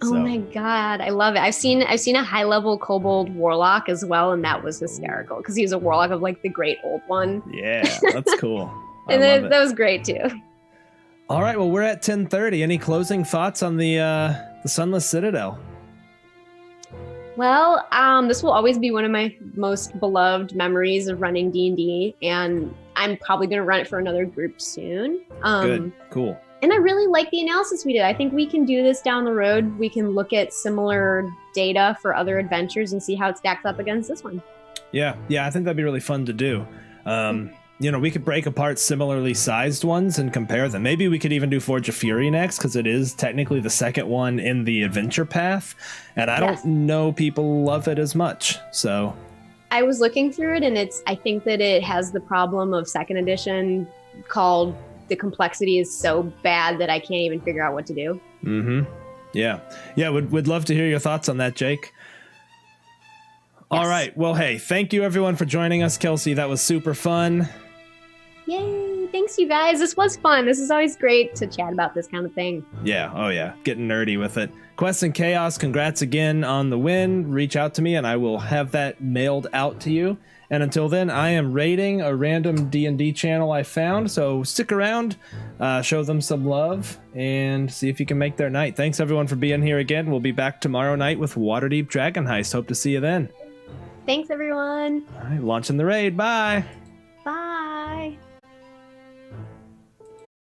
Oh my god, I love it. I've seen a high level kobold warlock as well, and that was hysterical because he was a warlock of like the great old one. Yeah, that's cool. And that was great too. All right, well, we're at 10:30. Any closing thoughts on the Sunless Citadel? Well, this will always be one of my most beloved memories of running D&D, and I'm probably going to run it for another group soon. Good, cool. And I really like the analysis we did. I think we can do this down the road. We can look at similar data for other adventures and see how it stacks up against this one. Yeah, I think that'd be really fun to do. We could break apart similarly sized ones and compare them. Maybe we could even do Forge of Fury next, because it is technically the second one in the adventure path, and I don't know people love it as much. So I was looking through it, and I think that it has the problem of second edition called the complexity is so bad that I can't even figure out what to do. Mm-hmm. Yeah. Would love to hear your thoughts on that, Jake. All right. Well, hey, thank you everyone for joining us, Kelsey. That was super fun. Yay. Thanks, you guys. This was fun. This is always great to chat about this kind of thing. Yeah. Oh, yeah. Getting nerdy with it. Quest and Chaos, congrats again on the win. Reach out to me and I will have that mailed out to you. And until then, I am raiding a random D&D channel I found. So stick around, show them some love, and see if you can make their night. Thanks, everyone, for being here again. We'll be back tomorrow night with Waterdeep Dragon Heist. Hope to see you then. Thanks, everyone. All right, launching the raid. Bye. Bye.